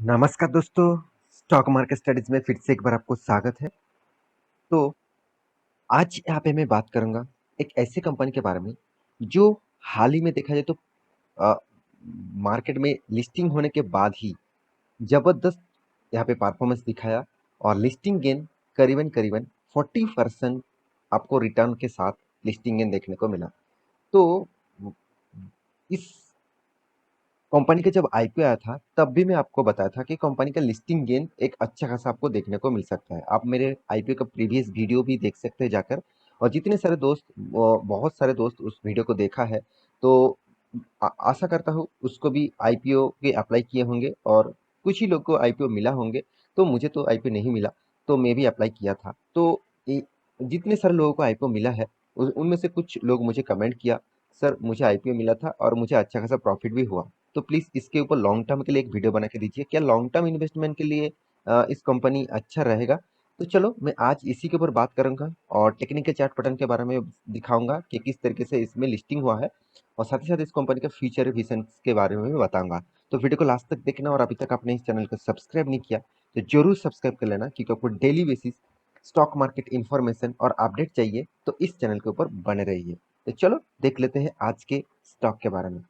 नमस्कार दोस्तों। Stock market studies में फिर से एक बार आपको स्वागत है। तो आज यहाँ पे मैं बात करूंगा एक ऐसी कंपनी के बारे में जो हाल ही में देखा जाए तो अ, मार्केट में लिस्टिंग होने के बाद ही जबरदस्त यहाँ पे परफॉर्मेंस दिखाया और लिस्टिंग गेन करीबन करीबन 40% आपको रिटर्न के साथ लिस्टिंग गेन देखने को मिला। तो इस कंपनी का जब आईपीओ आया था तब भी मैं आपको बताया था कि कंपनी का लिस्टिंग गेन एक अच्छा खासा आपको देखने को मिल सकता है। आप मेरे आईपीओ का प्रीवियस वीडियो भी देख सकते हैं जाकर। और जितने सारे दोस्त बहुत सारे दोस्त उस वीडियो को देखा है तो आशा करता हूँ उसको भी आईपीओ के अप्लाई किए होंगे और कुछ ही लोग को आईपीओ मिला होंगे। तो मुझे तो आईपीओ नहीं मिला, तो मैं भी अप्लाई किया था। तो जितने सारे लोगों को आईपीओ मिला है उनमें से कुछ लोग मुझे कमेंट किया, सर मुझे आईपीओ मिला था और मुझे अच्छा खासा प्रॉफिट भी हुआ। तो प्लीज़ इसके ऊपर लॉन्ग टर्म के लिए एक वीडियो बना के दीजिए। क्या लॉन्ग टर्म इन्वेस्टमेंट के लिए इस कंपनी अच्छा रहेगा? तो चलो मैं आज इसी के ऊपर बात करूंगा और टेक्निकल चार्ट पैटर्न के बारे में दिखाऊंगा कि किस तरीके से इसमें लिस्टिंग हुआ है और साथ ही साथ इस कंपनी का फ्यूचर विजन के बारे में भी बताऊंगा। तो वीडियो को लास्ट तक देखना और अभी तक आपने इस चैनल को सब्सक्राइब नहीं किया तो जरूर सब्सक्राइब कर लेना, क्योंकि आपको daily basis stock market information और अपडेट चाहिए तो इस चैनल के ऊपर बने रहिए। तो चलो देख लेते हैं आज के स्टॉक के बारे में।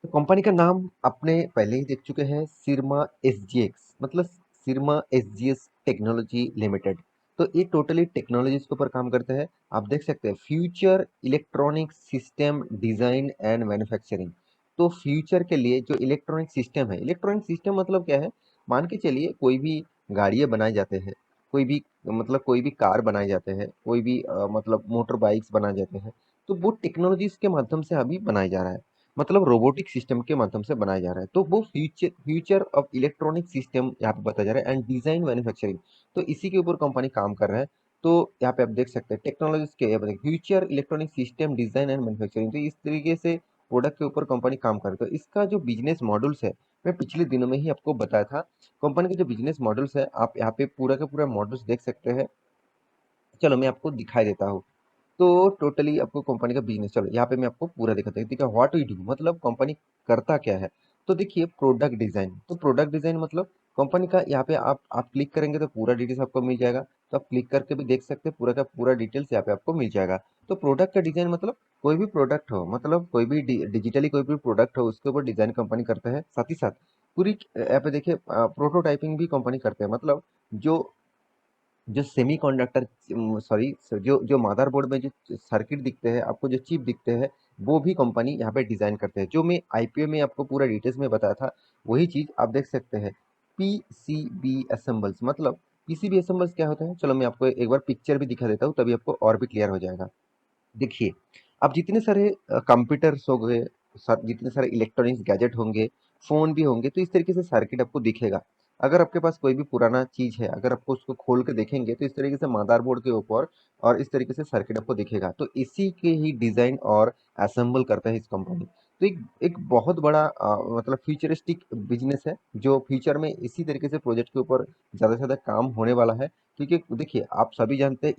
तो कंपनी का नाम आपने पहले ही देख चुके हैं, सिरमा एसजीएक्स मतलब सिरमा एसजीएस टेक्नोलॉजी लिमिटेड। तो ये टोटली टेक्नोलॉजीज के ऊपर काम करते हैं। आप देख सकते हैं future electronic system design and manufacturing. तो फ्यूचर के लिए जो इलेक्ट्रॉनिक सिस्टम है, इलेक्ट्रॉनिक सिस्टम मतलब क्या है, मान के चलिए कोई भी गाड़ियां बनाए जाते हैं, कोई भी मतलब कोई भी कार बनाए जाते हैं, कोई भी मतलब मोटर बाइक्स बनाए जाते हैं। तो वो टेक्नोलॉजीज के माध्यम से अभी बनाया जा रहा है, मतलब रोबोटिक सिस्टम के माध्यम से बनाया जा रहा है। तो वो future future of electronic system यहाँ पे बताया जा रहा है एंड डिजाइन मैन्युफैक्चरिंग। तो इसी के ऊपर कंपनी काम कर रहा है। तो यहाँ पे आप देख सकते हैं टेक्नोलॉजीज के future electronic system design and manufacturing. तो इस तरीके से प्रोडक्ट के ऊपर कंपनी काम कर रही है। तो इसका जो बिजनेस मॉडल्स है मैं पिछले दिनों में ही आपको बताया था। कंपनी के जो बिजनेस मॉडल्स है आप यहाँ पे पूरा का पूरा मॉडल्स देख सकते हैं। चलो मैं आपको दिखाई देता हूँ। तो टोटली आपको कंपनी का बिजनेस, चलो यहाँ पे मैं आपको पूरा दिखाता हूँ। देखिए व्हाट वी डू मतलब कंपनी करता क्या है। तो देखिए प्रोडक्ट डिजाइन, तो प्रोडक्ट डिजाइन मतलब कंपनी का यहाँ पे आप क्लिक करेंगे तो पूरा डिटेल्स आपको मिल जाएगा। तो आप क्लिक करके भी देख सकते हैं, पूरा का पूरा डिटेल्स यहाँ पे आपको मिल जाएगा। तो प्रोडक्ट का डिजाइन मतलब कोई भी प्रोडक्ट हो, मतलब कोई भी डिजिटली कोई भी प्रोडक्ट हो उसके ऊपर डिजाइन कंपनी करता है। साथ ही साथ पूरी यहाँ पे देखिए प्रोटोटाइपिंग भी कंपनी करते हैं। मतलब जो जो सेमीकंडक्टर, सॉरी, जो जो मदरबोर्ड में जो सर्किट दिखते हैं आपको, जो चिप दिखते हैं, वो भी कंपनी यहाँ पे डिजाइन करते हैं। जो मैं आईपीओ में आपको पूरा डिटेल्स में बताया था वही चीज आप देख सकते हैं। पीसीबी असेंबल्स मतलब पीसीबी असेंबल्स क्या होता है, चलो मैं आपको एक बार पिक्चर भी दिखा देता हूँ तभी आपको और भी क्लियर हो जाएगा। देखिए अब जितने सारे कंप्यूटर्स हो गए, जितने सारे इलेक्ट्रॉनिक्स गैजेट होंगे, फोन भी होंगे, तो इस तरीके से सर्किट आपको दिखेगा। अगर आपके पास कोई भी पुराना चीज है, अगर आपको उसको खोल के देखेंगे तो इस तरीके से मदरबोर्ड के ऊपर और इस तरीके से सर्किट आपको दिखेगा। तो इसी के ही डिजाइन और असेंबल करता है इस कंपनी। तो एक बहुत बड़ा मतलब फ्यूचरिस्टिक बिजनेस है जो फ्यूचर में इसी तरीके से प्रोजेक्ट के ऊपर ज्यादा से ज्यादा काम होने वाला है। क्योंकि देखिए आप सभी जानते हैं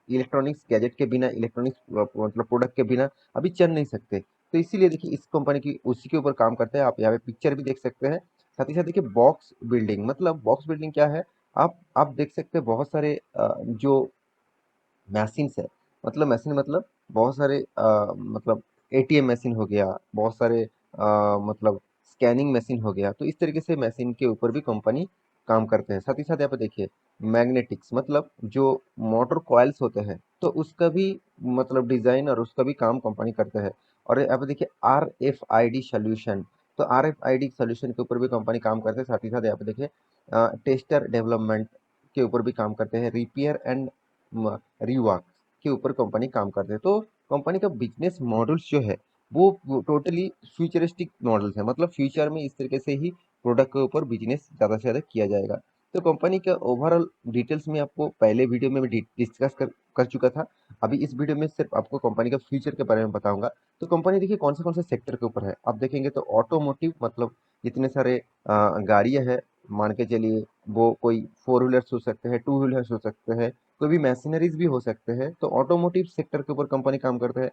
इलेक्ट्रॉनिक्स गैजेट के बिना, इलेक्ट्रॉनिक्स मतलब प्रोडक्ट के बिना अभी चल नहीं सकते। तो इसीलिए देखिए इस कंपनी की उसी के ऊपर काम करते हैं। आप यहाँ पे पिक्चर भी देख सकते हैं। साथ ही साथ देखिए बॉक्स बिल्डिंग, मतलब बॉक्स बिल्डिंग क्या है, आप देख सकते हैं बहुत सारे जो मशीन्स है, मतलब मशीन मतलब बहुत सारे मतलब एटीएम मशीन हो गया, बहुत सारे मतलब स्कैनिंग मशीन हो गया। तो इस तरीके से मशीन के ऊपर भी कंपनी काम करते हैं। साथ ही साथ यहाँ पे देखिए मैग्नेटिक्स मतलब जो मोटर कॉइल्स होते हैं तो उसका भी मतलब डिजाइन और उसका भी काम कंपनी करते हैं। और यहाँ पे देखिए R F I D solution, तो R F I D solution के ऊपर भी कंपनी काम करते हैं। साथ ही साथ यहाँ पे देखिए टेस्टर डेवलपमेंट के ऊपर भी काम करते हैं, रिपेयर एंड रिवर्क के ऊपर कंपनी काम करते हैं। तो कंपनी का बिजनेस मॉडल्स जो है वो टोटली फ्यूचरिस्टिक मॉडल्स है, मतलब फ्यूचर में इस तरीके से ही प्रोडक्ट के ऊपर बिजनेस ज़्यादा से ज़्यादा किया जाएगा। तो कंपनी के ओवरऑल डिटेल्स में आपको पहले वीडियो में मैं डिस्कस कर चुका था। अभी इस वीडियो में सिर्फ आपको कंपनी का फ्यूचर के बारे में बताऊंगा। तो कंपनी देखिए कौन से सेक्टर के ऊपर है आप देखेंगे तो ऑटोमोटिव मतलब जितने सारे गाड़ियां हैं, मान के चलिए वो कोई फोर व्हीलर्स हो सकते हैं, टू व्हीलर्स हो सकते हैं, कोई भी मशीनरीज भी हो सकते हैं। तो ऑटोमोटिव सेक्टर के ऊपर कंपनी काम करता है।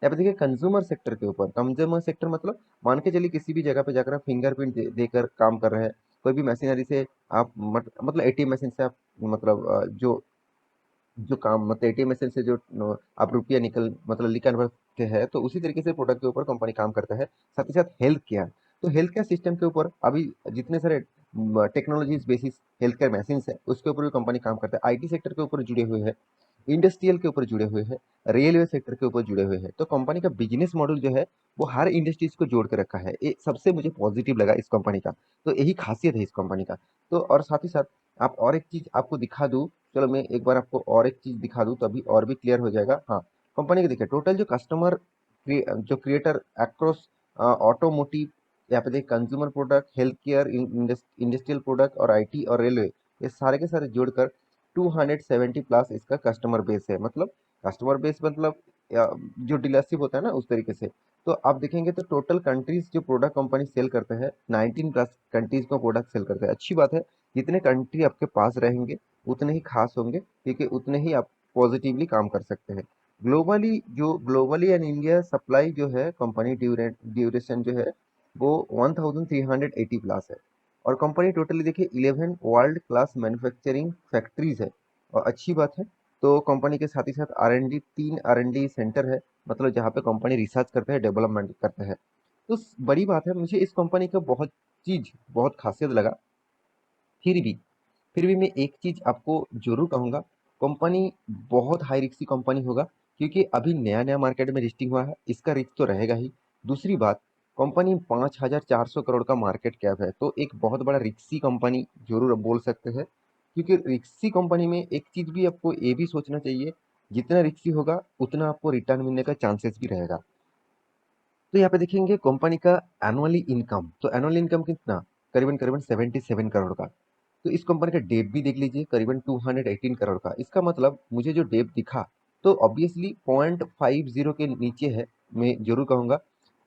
यहाँ पे देखिए कंज्यूमर सेक्टर के ऊपर, कंज्यूमर सेक्टर मतलब मान के चलिए किसी भी जगह पे जाकर आप फिंगरप्रिंट देकर काम कर रहे हैं, कोई भी मशीनरी से आप मतलब एटीएम मशीन से आप मतलब जो जो काम मतलब एटीएम मशीन से जो आप रुपया निकालते हैं, तो उसी तरीके से प्रोडक्ट के ऊपर कंपनी काम करता है। साथ ही साथ हेल्थ केयर, तो हेल्थ केयर सिस्टम के ऊपर अभी जितने सारे technologies basis health care machine है, उसके ऊपर भी कंपनी काम करता है। आईटी सेक्टर के ऊपर जुड़े हुए हैं, इंडस्ट्रियल के ऊपर जुड़े हुए हैं, रेलवे सेक्टर के ऊपर जुड़े हुए हैं। तो कंपनी का बिजनेस मॉडल जो है वो हर इंडस्ट्रीज को जोड़ के रखा है। ये सबसे मुझे पॉजिटिव लगा इस कंपनी का। तो यही खासियत है इस कंपनी का। तो और साथ ही साथ आप और एक चीज आपको दिखा दूं, चलो मैं एक बार आपको और एक चीज दिखा दूं, तभी और भी क्लियर हो जाएगा। हाँ, कंपनी के देखिए टोटल जो कस्टमर जो क्रिएटर अक्रॉस ऑटोमोटिव, यहाँ पे देखिए consumer product, health care, industrial product और आईटी और रेलवे, ये सारे के सारे जोड़कर 270 प्लस इसका कस्टमर बेस है। मतलब कस्टमर बेस मतलब जो डीलरशिप होता है ना, उस तरीके से। तो आप देखेंगे तो टोटल कंट्रीज जो प्रोडक्ट कंपनी सेल करते हैं, 19 प्लस कंट्रीज को प्रोडक्ट सेल करते हैं। अच्छी बात है, जितने कंट्री आपके पास रहेंगे उतने ही खास होंगे, क्योंकि उतने ही आप पॉजिटिवली काम कर सकते हैं। ग्लोबली एंड इंडिया सप्लाई जो है कंपनी ड्यूरेशन जो है वो 1380 प्लस है। और कंपनी टोटली देखिए 11 वर्ल्ड क्लास मैन्युफैक्चरिंग फैक्ट्रीज है, और अच्छी बात है। तो कंपनी के साथ ही साथ R&D 3 R&D सेंटर है, मतलब जहाँ पे कंपनी रिसर्च करते हैं, डेवलपमेंट करते हैं। तो बड़ी बात है, मुझे इस कंपनी का बहुत खासियत लगा। फिर भी फिर भी मैं एक चीज आपको जरूर कहूंगा, कंपनी बहुत हाई रिस्की कंपनी होगा, क्योंकि अभी नया नया मार्केट में लिस्टिंग हुआ है, इसका रिस्क तो रहेगा ही। दूसरी बात, कंपनी 5400 करोड़ का मार्केट कैप है, तो एक बहुत बड़ा रिक्सी कंपनी जरूर आप बोल सकते हैं। क्योंकि रिक्सी कंपनी में एक चीज भी आपको ये भी सोचना चाहिए, जितना रिक्सी होगा उतना आपको रिटर्न मिलने का चांसेस भी रहेगा। तो यहाँ पे देखेंगे कंपनी का एनुअली इनकम, तो एनुअल इनकम कितना, करीबन करीबन 77 करोड़ का। तो इस कंपनी का डेप भी देख लीजिए, करीबन 218 करोड़ का। इसका मतलब मुझे जो डेप दिखा, तो ऑब्वियसली 0.50 के नीचे है, मैं जरूर कहूंगा।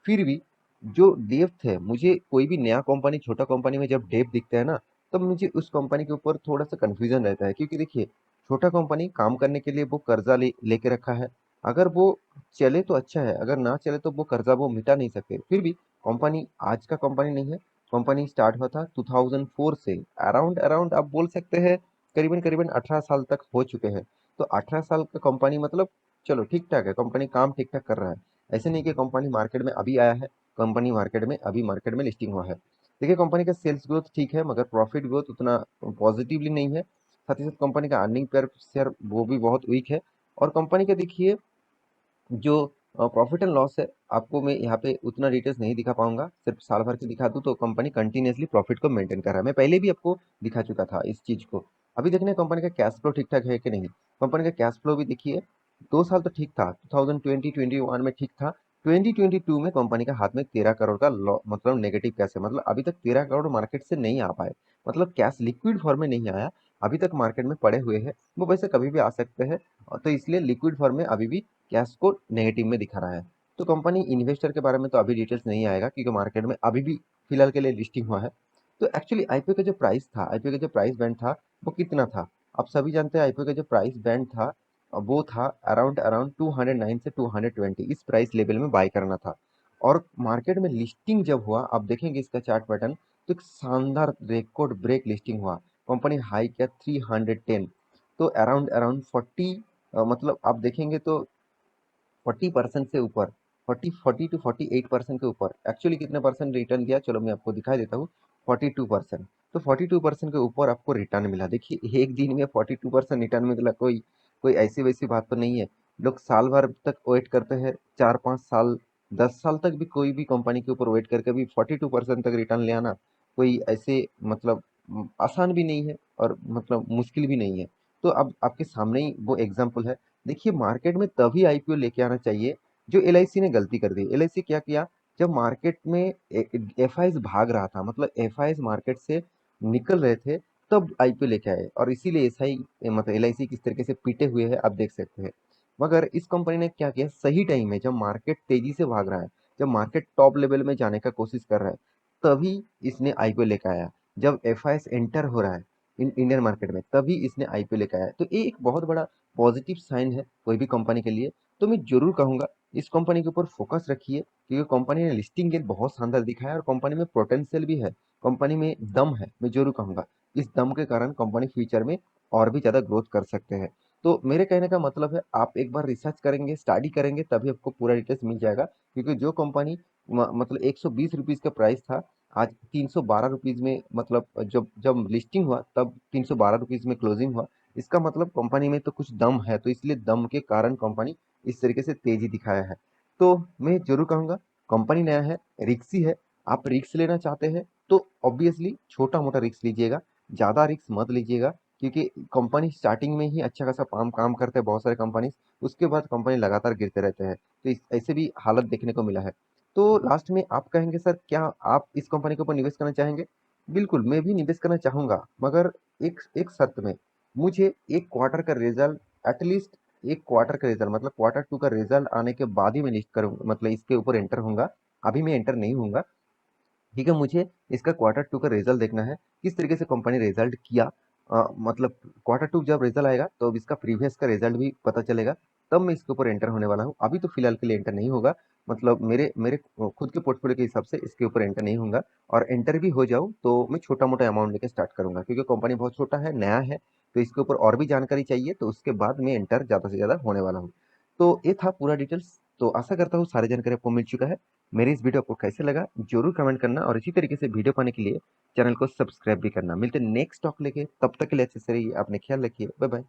फिर भी जो डेप्थ है, मुझे कोई भी नया कंपनी छोटा कंपनी में जब डेप दिखता है ना, तब मुझे उस कंपनी के ऊपर थोड़ा सा कंफ्यूजन रहता है। क्योंकि देखिए छोटा कंपनी काम करने के लिए वो कर्जा लेके रखा है। अगर वो चले तो अच्छा है, अगर ना चले तो वो कर्जा वो मिटा नहीं सकते। फिर भी कंपनी आज का कंपनी नहीं है, कंपनी स्टार्ट हुआ था 2004 से। अराउंड अराउंड आप बोल सकते हैं करीबन करीबन 18 साल तक हो चुके हैं। तो 18 साल का कंपनी मतलब चलो ठीक ठाक है, कंपनी काम ठीक ठाक कर रहा है। ऐसे नहीं कि कंपनी मार्केट में अभी आया है, कंपनी मार्केट में लिस्टिंग हुआ है। देखिए कंपनी का सेल्स ग्रोथ ठीक है, मगर प्रॉफिट ग्रोथ उतना पॉजिटिवली नहीं है। साथ ही साथ कंपनी का अर्निंग पर शेयर वो भी बहुत वीक है। और कंपनी का देखिए जो प्रॉफिट एंड लॉस है, आपको मैं यहाँ पे उतना डिटेल्स नहीं दिखा पाऊंगा, सिर्फ साल भर के दिखा दूं तो कंपनी कंटिन्यूसली प्रॉफिट को मेंटेन कर रहा है। मैं पहले भी आपको दिखा चुका था इस चीज को। अभी देखने कंपनी का कैश फ्लो ठीक ठाक है कि नहीं। कंपनी का कैश फ्लो भी देखिए, 2 साल तो ठीक था, 2020-21 में ठीक था। 2022 में कंपनी का हाथ में 13 करोड़ का मतलब नेगेटिव कैश है। मतलब अभी तक 13 करोड़ मार्केट से नहीं आ पाए, मतलब कैश लिक्विड फॉर्म में नहीं आया, अभी तक मार्केट में पड़े हुए हैं। वो वैसे कभी भी आ सकते हैं, और तो इसलिए लिक्विड फॉर्म में अभी भी कैश को नेगेटिव में दिखा रहा है। तो कंपनी इन्वेस्टर के बारे में तो अभी डिटेल्स नहीं आएगा, क्योंकि मार्केट में अभी भी फिलहाल के लिए लिस्टिंग हुआ है। तो एक्चुअली आईपीओ का जो प्राइस था, आईपीओ का जो प्राइस बैंड था, वो कितना था, आप सभी जानते हैं। आईपीओ का जो प्राइस बैंड था वो था अराउंड अराउंड 209 से 220, इस प्राइस लेवल में बाय करना था। और मार्केट में लिस्टिंग जब हुआ, आप देखेंगे इसका चार्ट पैटर्न, तो एक शानदार रिकॉर्ड ब्रेक लिस्टिंग हुआ। कंपनी हाई किया 310, तो अराउंड अराउंड 40, मतलब आप देखेंगे तो 40% से ऊपर, 40 to 48% के ऊपर। एक्चुअली कितने परसेंट रिटर्न दिया, चलो मैं आपको दिखा देता हूँ। 42%, तो 42% के ऊपर आपको रिटर्न मिला। देखिए एक दिन में 42% रिटर्न मिला, कोई कोई ऐसी वैसी बात तो नहीं है। लोग साल भर तक वेट करते हैं, 4-5 साल, 10 साल तक भी कोई भी कंपनी के ऊपर वेट करके भी 42% तक रिटर्न ले आना कोई ऐसे मतलब आसान भी नहीं है, और मतलब मुश्किल भी नहीं है। तो अब आपके सामने ही वो एग्जाम्पल है। देखिए मार्केट में तभी आईपीओ लेके आना चाहिए, जो एलआईसी ने गलती कर दी। एलआईसी क्या किया, जब मार्केट में एफआईएस भाग रहा था, मतलब एफआईएस मार्केट से निकल रहे थे, तब आईपीओ लेके आए। और इसीलिए एसआई मतलब एलआईसी किस तरीके से पीटे हुए है आप देख सकते हैं। मगर इस कंपनी ने क्या किया, सही टाइम में जब मार्केट तेजी से भाग रहा है, जब मार्केट टॉप लेवल में जाने का कोशिश कर रहा है, तभी इसने आईपीओ लेके आया। जब एफआईएस एंटर हो रहा है इंडियन मार्केट में, तभी इसने आईपीओ लेके आया। तो ये एक बहुत बड़ा पॉजिटिव साइन है कोई भी कंपनी के लिए। तो मैं जरूर कहूंगा इस कंपनी के ऊपर फोकस रखिए, क्योंकि कंपनी ने लिस्टिंग गेट बहुत शानदार दिखाया है, और कंपनी में पोटेंशियल भी है। कंपनी में दम है, मैं ज़रूर कहूँगा। इस दम के कारण कंपनी फ्यूचर में और भी ज़्यादा ग्रोथ कर सकते हैं। तो मेरे कहने का मतलब है आप एक बार रिसर्च करेंगे, स्टडी करेंगे तभी आपको पूरा डिटेल्स मिल जाएगा क्योंकि जो कंपनी मतलब ₹120 का प्राइस था, आज ₹312 में मतलब जब जब लिस्टिंग हुआ तब ₹312 में क्लोजिंग हुआ। इसका मतलब कंपनी में तो कुछ दम है, तो इसलिए दम के कारण कंपनी इस तरीके से तेज़ी दिखाया है। तो मैं ज़रूर कहूँगा कंपनी नया है, रिस्की है, आप रिस्क लेना चाहते हैं तो ऑब्वियसली छोटा-मोटा रिस्क लीजिएगा, ज़्यादा रिस्क मत लीजिएगा क्योंकि कंपनी स्टार्टिंग में ही अच्छा खासा काम काम करते हैं बहुत सारे कंपनीज़, उसके बाद कंपनी लगातार गिरते रहते हैं। तो इस ऐसे भी हालत देखने को मिला है। तो लास्ट में आप कहेंगे सर क्या आप इस कंपनी के ऊपर निवेश करना चाहेंगे? बिल्कुल, मैं भी निवेश करना चाहूँगा मगर एक एक शर्त में, मुझे 1 क्वार्टर का रिज़ल्ट एटलीस्ट 1 क्वार्टर का रिज़ल्ट मतलब क्वार्टर 2 का रिज़ल्ट आने के बाद ही मैं लिस्ट करूँ मतलब इसके ऊपर एंटर होऊँगा। अभी मैं एंटर नहीं होऊँगा। ठीक है, मुझे इसका क्वार्टर 2 का रिज़ल्ट देखना है, किस तरीके से कंपनी रिज़ल्ट किया मतलब क्वार्टर 2 जब रिज़ल्ट आएगा, तो अब इसका प्रीवियस का रिज़ल्ट भी पता चलेगा, तब मैं इसके ऊपर एंटर होने वाला हूँ। अभी तो फिलहाल के लिए एंटर नहीं होगा, मतलब मेरे मेरे खुद के पोर्टफोलियो के हिसाब से इसके ऊपर एंटर नहीं होऊँगा और एंटर भी हो जाऊँ, तो मैं छोटा-मोटा अमाउंट लेके स्टार्ट करूँगा क्योंकि कंपनी बहुत छोटा है, नया है, तो इसके ऊपर और भी जानकारी चाहिए, तो उसके बाद मैं एंटर ज़्यादा से ज़्यादा होने वाला हूँ। तो ये था पूरा डिटेल्स, तो आशा करता हूँ सारी जानकारी आपको मिल चुका है। मेरी इस वीडियो आपको कैसे लगा ज़रूर कमेंट करना और इसी तरीके से वीडियो पाने के लिए चैनल को सब्सक्राइब भी करना। मिलते हैं नेक्स्ट टॉक लेके, तब तक के लिए अच्छे से रहिए, अपने ख्याल रखिए। Bye bye.